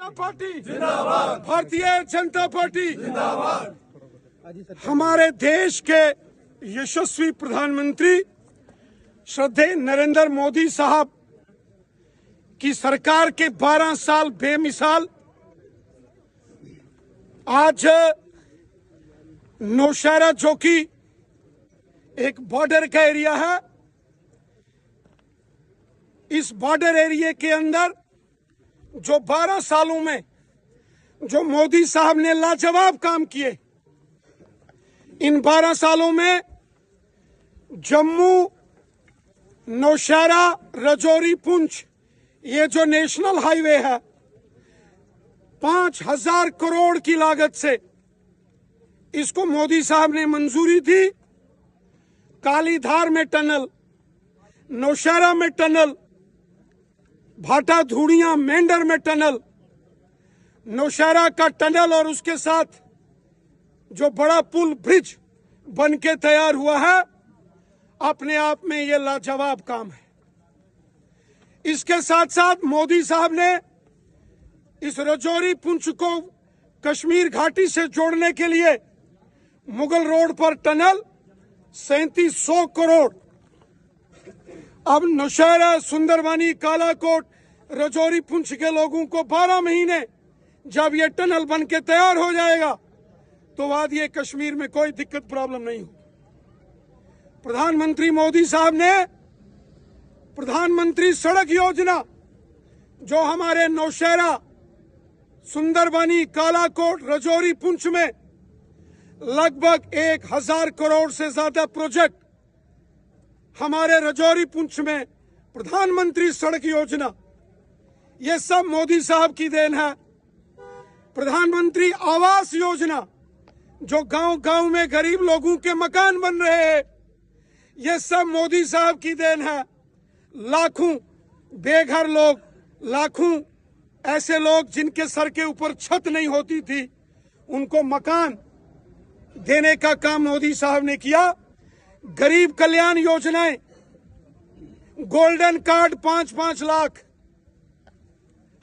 Party जिंदाबाद, Bharatiya Janata party जिंदाबाद। हमारे देश के यशस्वी प्रधानमंत्री श्रद्धेय नरेंद्र मोदी साहब की सरकार के 12 साल बेमिसाल आज नौशहरा जो कि एक बॉर्डर का एरिया है, इस बॉर्डर एरिया के अंदर जो 12 सालों में जो मोदी साहब ने लाजवाब काम किए, इन 12 सालों में जम्मू, नौशहरा, राजौरी, पुंछ, ये जो नेशनल हाईवे है 5000 करोड़ की लागत से इसको मोदी साहब ने मंजूरी दी। कालीधार में टनल, नौशहरा में टनल, भाटा धूड़िया मेंढर में टनल, नौशहरा का टनल और उसके साथ जो बड़ा पुल ब्रिज बन के तैयार हुआ है, अपने आप में ये लाजवाब काम है। इसके साथ साथ मोदी साहब ने इस राजौरी पुंछ को कश्मीर घाटी से जोड़ने के लिए मुगल रोड पर टनल 3700 करोड़, अब नौशहरा, सुंदरबानी, कालाकोट, राजौरी, पुंछ के लोगों को 12 महीने जब ये टनल बन के तैयार हो जाएगा तो वादिये कश्मीर में कोई दिक्कत प्रॉब्लम नहीं हो। प्रधानमंत्री मोदी साहब ने प्रधानमंत्री सड़क योजना जो हमारे नौशहरा, सुंदरबानी, कालाकोट, राजौरी, पुंछ में लगभग 1000 करोड़ से ज्यादा प्रोजेक्ट, हमारे राजौरी, पुंछ में प्रधानमंत्री सड़क योजना, ये सब मोदी साहब की देन है। प्रधानमंत्री आवास योजना जो गांव-गांव में गरीब लोगों के मकान बन रहे हैं, ये सब मोदी साहब की देन है। लाखों बेघर लोग, लाखों ऐसे लोग जिनके सर के ऊपर छत नहीं होती थी, उनको मकान देने का काम मोदी साहब ने किया। गरीब कल्याण योजनाएं, गोल्डन कार्ड 5-5 लाख,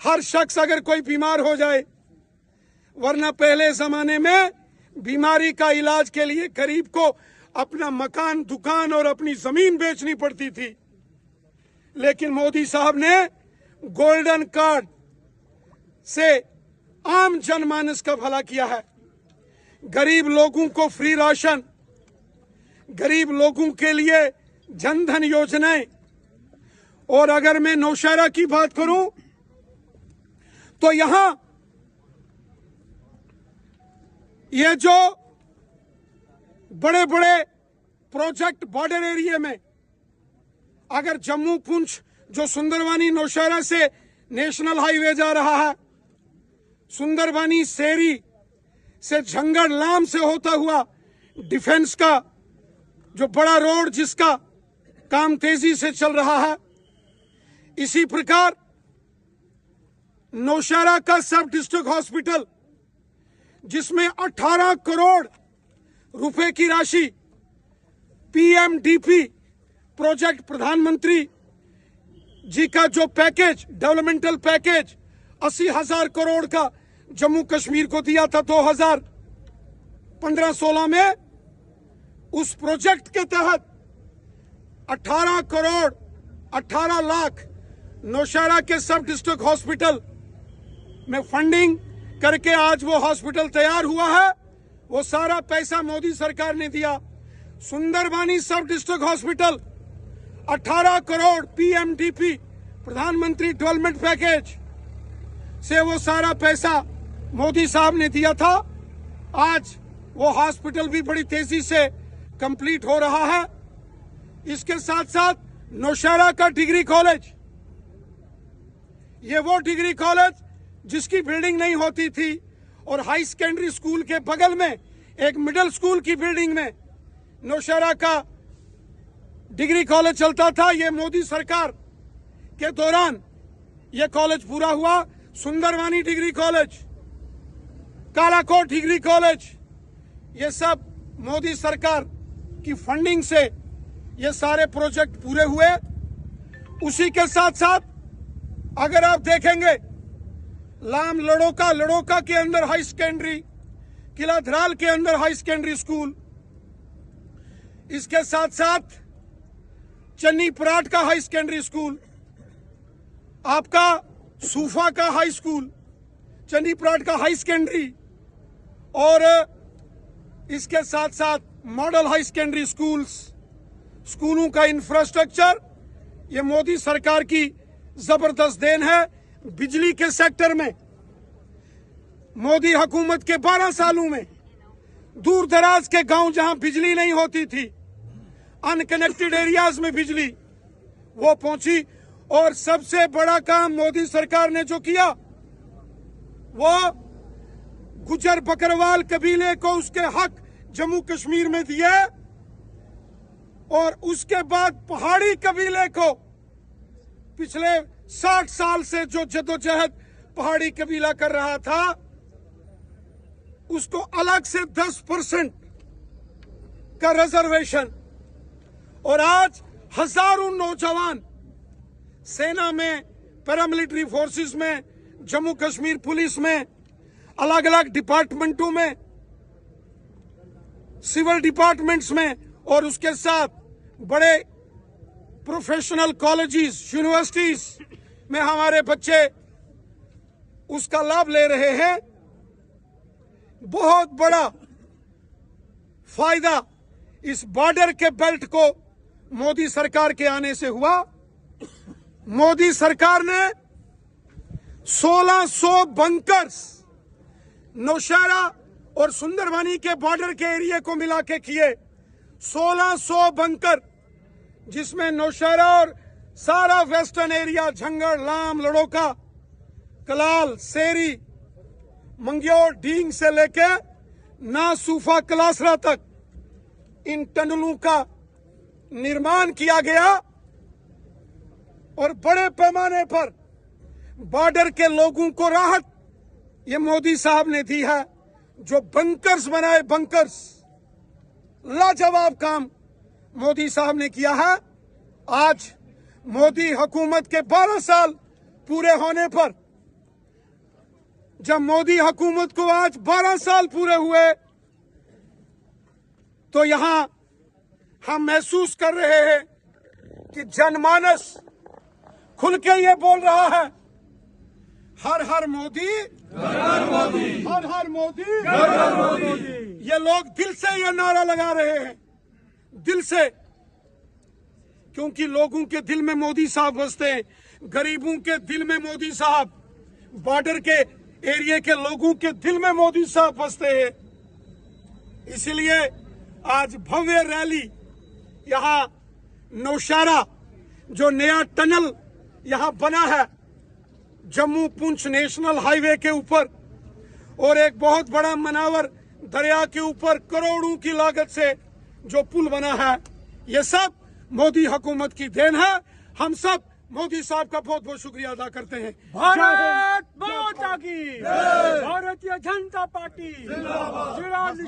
हर शख्स अगर कोई बीमार हो जाए, वरना पहले जमाने में बीमारी का इलाज के लिए गरीब को अपना मकान, दुकान और अपनी जमीन बेचनी पड़ती थी, लेकिन मोदी साहब ने गोल्डन कार्ड से आम जनमानस का भला किया है। गरीब लोगों को फ्री राशन, गरीब लोगों के लिए जनधन योजनाएं, और अगर मैं नौशहरा की बात करूं तो यहां ये जो बड़े बड़े प्रोजेक्ट बॉर्डर एरिया में, अगर जम्मू, पुंछ जो सुंदरबानी, नौशहरा से नेशनल हाईवे जा रहा है, सुंदरबानी, सेरी से झंगड़ लाम से होता हुआ डिफेंस का जो बड़ा रोड जिसका काम तेजी से चल रहा है, इसी प्रकार नौशहरा का सब डिस्ट्रिक्ट हॉस्पिटल जिसमें 18 करोड़ रुपए की राशि पीएमडीपी प्रोजेक्ट, प्रधानमंत्री जी का जो पैकेज, डेवलपमेंटल पैकेज 80,000 करोड़ का जम्मू कश्मीर को दिया था 2015-16 में, उस प्रोजेक्ट के तहत 18 करोड़ 18 लाख नौशहरा के सब डिस्ट्रिक्ट हॉस्पिटल में फंडिंग करके आज वो हॉस्पिटल तैयार हुआ है। वो सारा पैसा मोदी सरकार ने दिया। सुंदरबानी सब डिस्ट्रिक्ट हॉस्पिटल 18 करोड़ पीएमडीपी, प्रधानमंत्री डेवलपमेंट पैकेज से वो सारा पैसा मोदी साहब ने दिया था। आज वो हॉस्पिटल भी बड़ी तेजी से कंप्लीट हो रहा है। इसके साथ साथ नौशहरा का डिग्री कॉलेज, ये वो डिग्री कॉलेज जिसकी बिल्डिंग नहीं होती थी, और हाई सेकेंडरी स्कूल के बगल में एक मिडिल स्कूल की बिल्डिंग में नौशहरा का डिग्री कॉलेज चलता था। ये मोदी सरकार के दौरान ये कॉलेज पूरा हुआ। Sunderbani degree college, Kalakot degree college, ये सब मोदी सरकार की फंडिंग से ये सारे प्रोजेक्ट पूरे हुए। उसी के साथ साथ अगर आप देखेंगे लाम लड़ोका के अंदर हाई सेकेंडरी, किला धराल के अंदर हाई सेकेंडरी स्कूल, इसके साथ साथ चन्नी पराट का हाई सेकेंडरी स्कूल, आपका सूफा का हाई स्कूल, चन्नी पराट का हाई सेकेंडरी, और इसके साथ साथ मॉडल हाई सेकेंडरी स्कूलों का इंफ्रास्ट्रक्चर, ये मोदी सरकार की जबरदस्त देन है। बिजली के सेक्टर में मोदी हुकूमत के 12 सालों में दूर दराज के गांव जहां बिजली नहीं होती थी, अनकनेक्टेड एरियाज में बिजली वो पहुंची। और सबसे बड़ा काम मोदी सरकार ने जो किया वो गुजर बकरवाल कबीले को उसके हक जम्मू कश्मीर में दिए, और उसके बाद पहाड़ी कबीले को पिछले 60 साल से जो जदोजहद पहाड़ी कबीला कर रहा था उसको अलग से 10% का रिजर्वेशन। और आज हजारों नौजवान सेना में, पैरामिलिट्री फोर्सेस में, जम्मू कश्मीर पुलिस में, अलग अलग डिपार्टमेंटों में, सिविल डिपार्टमेंट्स में, और उसके साथ बड़े प्रोफेशनल कॉलेजेस, यूनिवर्सिटीज में हमारे बच्चे उसका लाभ ले रहे हैं। बहुत बड़ा फायदा इस बॉर्डर के बेल्ट को मोदी सरकार के आने से हुआ। मोदी सरकार ने 1600 बंकर्स नौशहरा और सुंदरबनी के बॉर्डर के एरिया को मिला के किए। 1600 बंकर, जिसमें नौशहरा और सारा वेस्टर्न एरिया, झंगड़, लाम, लड़ोका, कलाल, सेरी, मंग्योर, ढींग से लेके नासूफा, कलासरा तक इन टनलों का निर्माण किया गया। और बड़े पैमाने पर बॉर्डर के लोगों को राहत ये मोदी साहब ने दी है। जो बंकर्स बनाए, बंकर्स, लाजवाब काम मोदी साहब ने किया है। आज मोदी हुकूमत के 12 साल पूरे होने पर, जब मोदी हुकूमत को आज 12 साल पूरे हुए, तो यहां हम महसूस कर रहे हैं कि जनमानस खुल के ये बोल रहा है, हर हर मोदी, हर मोदी, हर हर मोदी, हर हर मोदी। ये लोग दिल से ये नारा लगा रहे हैं, दिल से, क्योंकि लोगों के दिल में मोदी साहब बसते हैं, गरीबों के दिल में मोदी साहब, बॉर्डर के एरिया के लोगों के दिल में मोदी साहब बसते हैं। इसलिए आज भव्य रैली यहां नौशहरा, जो नया टनल यहां बना है जम्मू पुंछ नेशनल हाईवे के ऊपर, और एक बहुत बड़ा मनावर दरिया के ऊपर करोड़ों की लागत से जो पुल बना है, ये सब मोदी हुकूमत की देन है। हम सब मोदी साहब का बहुत बहुत शुक्रिया अदा करते हैं। भारत माता की, भारतीय जनता पार्टी जिंदाबाद।